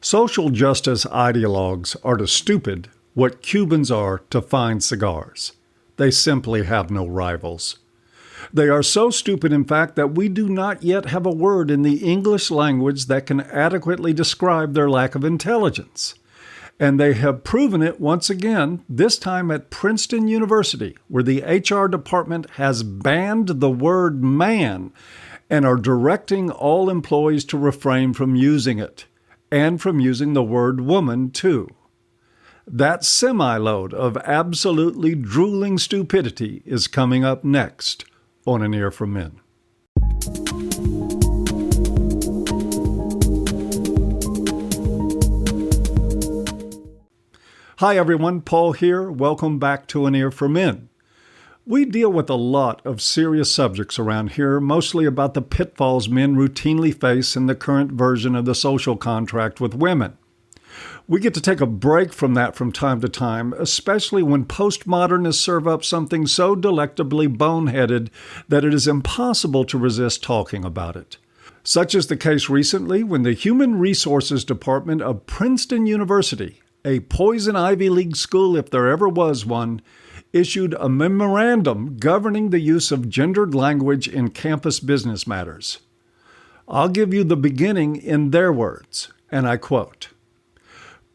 Social justice ideologues are to stupid what Cubans are to fine cigars. They simply have no rivals. They are so stupid, in fact, that we do not yet have a word in the English language that can adequately describe their lack of intelligence. And they have proven it once again, this time at Princeton University, where the HR department has banned the word man and are directing all employees to refrain from using it, and from using the word woman, too. That semi-load of absolutely drooling stupidity is coming up next on An Ear for Men. Hi everyone, Paul here. Welcome back to An Ear for Men. We deal with a lot of serious subjects around here, mostly about the pitfalls men routinely face in the current version of the social contract with women. We get to take a break from that from time to time, especially when postmodernists serve up something so delectably boneheaded that it is impossible to resist talking about it. Such is the case recently when the Human Resources Department of Princeton University, a poison Ivy League school if there ever was one, issued a memorandum governing the use of gendered language in campus business matters. I'll give you the beginning in their words, and I quote,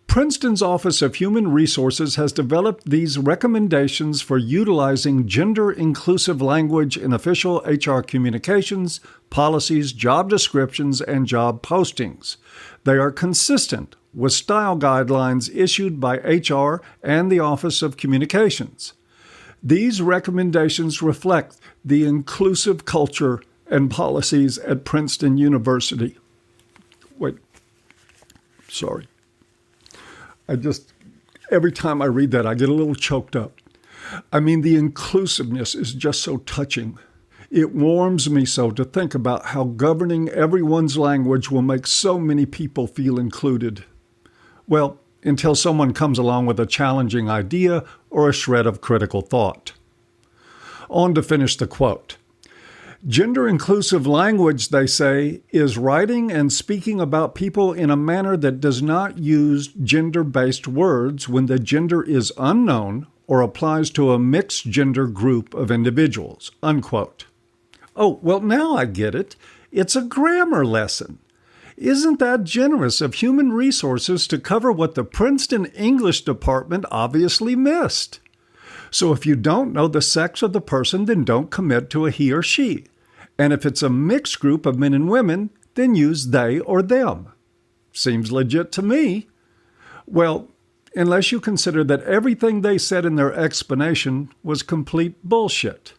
"Princeton's Office of Human Resources has developed these recommendations for utilizing gender-inclusive language in official HR communications, policies, job descriptions, and job postings. They are consistent with style guidelines issued by HR and the Office of Communications. These recommendations reflect the inclusive culture and policies at Princeton University." Sorry. Every time I read that, I get a little choked up. I mean, the inclusiveness is just so touching. It warms me so to think about how governing everyone's language will make so many people feel included. Well, until someone comes along with a challenging idea or a shred of critical thought. On to finish the quote. Gender-inclusive language, they say, is writing and speaking about people in a manner that does not use gender-based words when the gender is unknown or applies to a mixed-gender group of individuals, unquote. Oh, well, now I get it. It's a grammar lesson. Isn't that generous of Human Resources to cover what the Princeton English department obviously missed? So if you don't know the sex of the person, then don't commit to a he or she. And if it's a mixed group of men and women, then use they or them. Seems legit to me. Well, unless you consider that everything they said in their explanation was complete bullshit.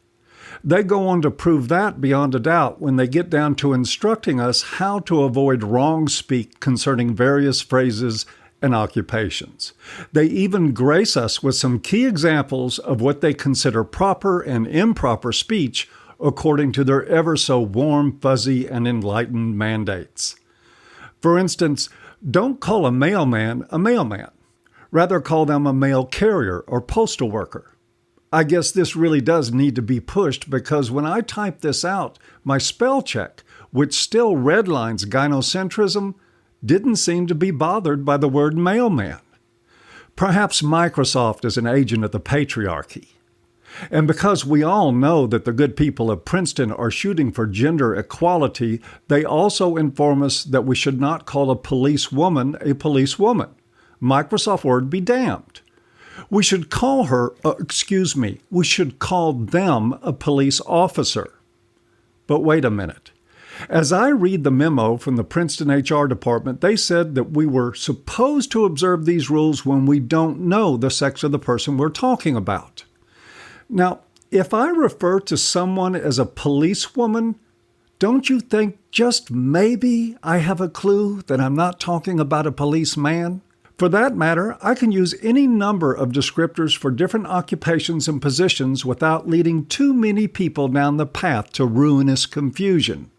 They go on to prove that beyond a doubt when they get down to instructing us how to avoid wrong speak concerning various phrases and occupations. They even grace us with some key examples of what they consider proper and improper speech according to their ever so warm, fuzzy, and enlightened mandates. For instance, don't call a mailman a mailman. Rather call them a mail carrier or postal worker. I guess this really does need to be pushed because when I type this out, my spell check, which still redlines gynocentrism, didn't seem to be bothered by the word mailman. Perhaps Microsoft is an agent of the patriarchy. And because we all know that the good people of Princeton are shooting for gender equality, they also inform us that we should not call a policewoman a policewoman. Microsoft Word be damned. We should call we should call them a police officer. But wait a minute. As I read the memo from the Princeton HR department, they said that we were supposed to observe these rules when we don't know the sex of the person we're talking about. Now, if I refer to someone as a policewoman, don't you think just maybe I have a clue that I'm not talking about a policeman? For that matter, I can use any number of descriptors for different occupations and positions without leading too many people down the path to ruinous confusion.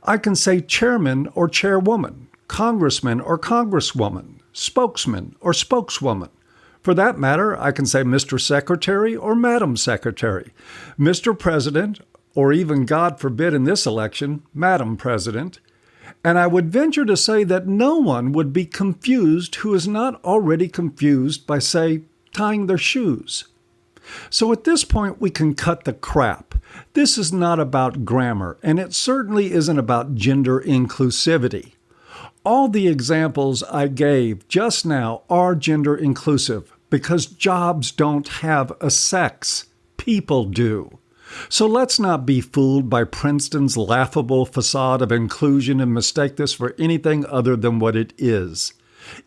I can say chairman or chairwoman, congressman or congresswoman, spokesman or spokeswoman. For that matter, I can say Mr. Secretary or Madam Secretary, Mr. President, or even, God forbid in this election, Madam President. And I would venture to say that no one would be confused who is not already confused by, say, tying their shoes. So at this point, we can cut the crap. This is not about grammar, and it certainly isn't about gender inclusivity. All the examples I gave just now are gender inclusive because jobs don't have a sex. People do. So let's not be fooled by Princeton's laughable facade of inclusion and mistake this for anything other than what it is.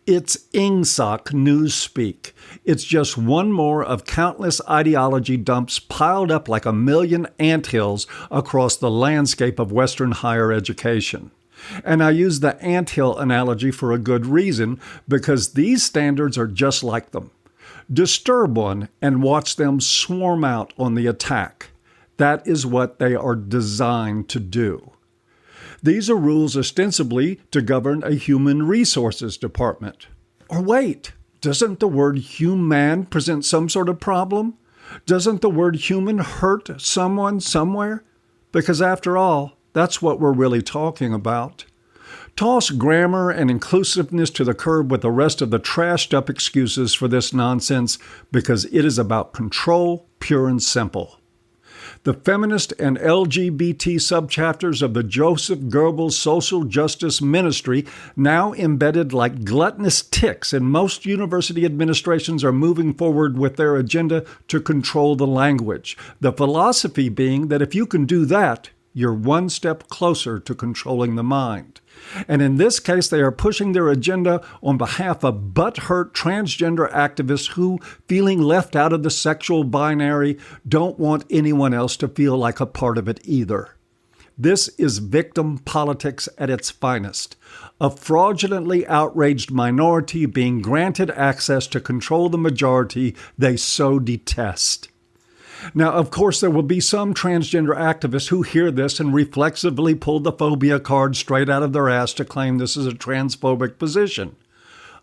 It's ingsoc newspeak. It's just one more of countless ideology dumps piled up like a million anthills across the landscape of Western higher education. And I use the anthill analogy for a good reason, because these standards are just like them. Disturb one and watch them swarm out on the attack. That is what they are designed to do. These are rules ostensibly to govern a human resources department. Or wait, doesn't the word human present some sort of problem? Doesn't the word human hurt someone somewhere? Because after all, that's what we're really talking about. Toss grammar and inclusiveness to the curb with the rest of the trashed up excuses for this nonsense, because it is about control, pure and simple. The feminist and LGBT subchapters of the Joseph Goebbels Social Justice Ministry, now embedded like gluttonous ticks in most university administrations, are moving forward with their agenda to control the language. The philosophy being that if you can do that, you're one step closer to controlling the mind. And in this case, they are pushing their agenda on behalf of butthurt transgender activists who, feeling left out of the sexual binary, don't want anyone else to feel like a part of it either. This is victim politics at its finest. A fraudulently outraged minority being granted access to control the majority they so detest. Now, of course, there will be some transgender activists who hear this and reflexively pull the phobia card straight out of their ass to claim this is a transphobic position.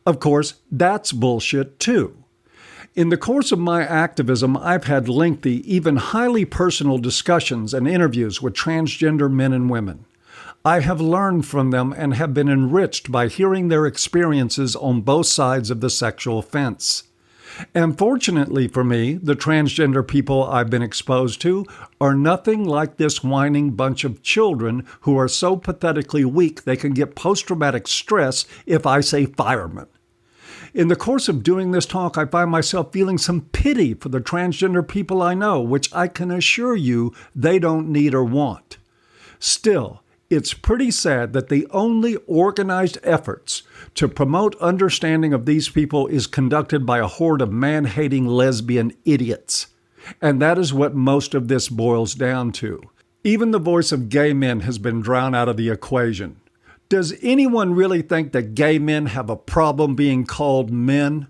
Of course, that's bullshit too. In the course of my activism, I've had lengthy, even highly personal discussions and interviews with transgender men and women. I have learned from them and have been enriched by hearing their experiences on both sides of the sexual fence. And fortunately for me, the transgender people I've been exposed to are nothing like this whining bunch of children who are so pathetically weak they can get post-traumatic stress if I say fireman. In the course of doing this talk, I find myself feeling some pity for the transgender people I know, which I can assure you they don't need or want. Still, it's pretty sad that the only organized efforts to promote understanding of these people is conducted by a horde of man-hating lesbian idiots. And that is what most of this boils down to. Even the voice of gay men has been drowned out of the equation. Does anyone really think that gay men have a problem being called men?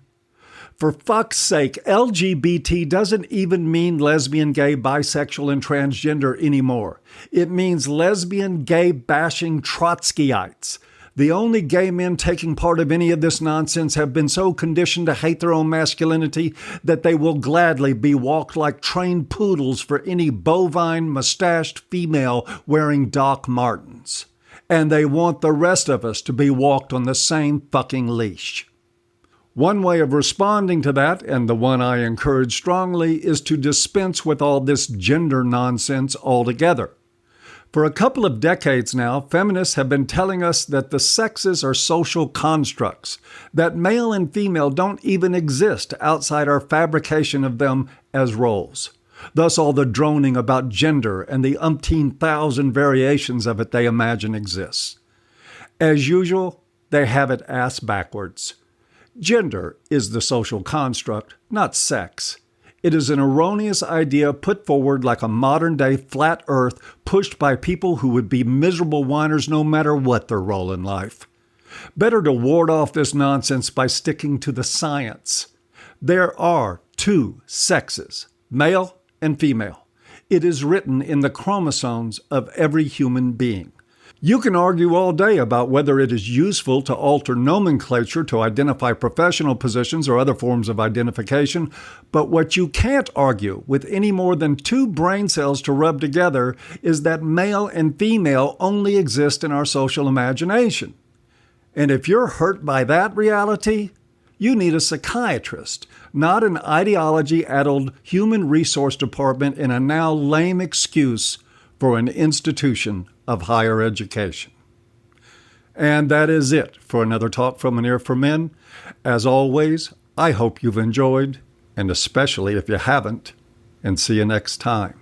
For fuck's sake, LGBT doesn't even mean lesbian, gay, bisexual, and transgender anymore. It means lesbian, gay, bashing Trotskyites. The only gay men taking part of any of this nonsense have been so conditioned to hate their own masculinity that they will gladly be walked like trained poodles for any bovine, mustached female wearing Doc Martens. And they want the rest of us to be walked on the same fucking leash. One way of responding to that, and the one I encourage strongly, is to dispense with all this gender nonsense altogether. For a couple of decades now, feminists have been telling us that the sexes are social constructs, that male and female don't even exist outside our fabrication of them as roles. Thus all the droning about gender and the umpteen thousand variations of it they imagine exists. As usual, they have it ass backwards. Gender is the social construct, not sex. It is an erroneous idea put forward like a modern-day flat earth pushed by people who would be miserable whiners no matter what their role in life. Better to ward off this nonsense by sticking to the science. There are two sexes, male and female. It is written in the chromosomes of every human being. You can argue all day about whether it is useful to alter nomenclature to identify professional positions or other forms of identification, but what you can't argue with any more than two brain cells to rub together is that male and female only exist in our social imagination. And if you're hurt by that reality, you need a psychiatrist, not an ideology-addled human resource department in a now lame excuse for an institution of higher education. And that is it for another Talk from an Ear for Men. As always, I hope you've enjoyed, and especially if you haven't, and see you next time.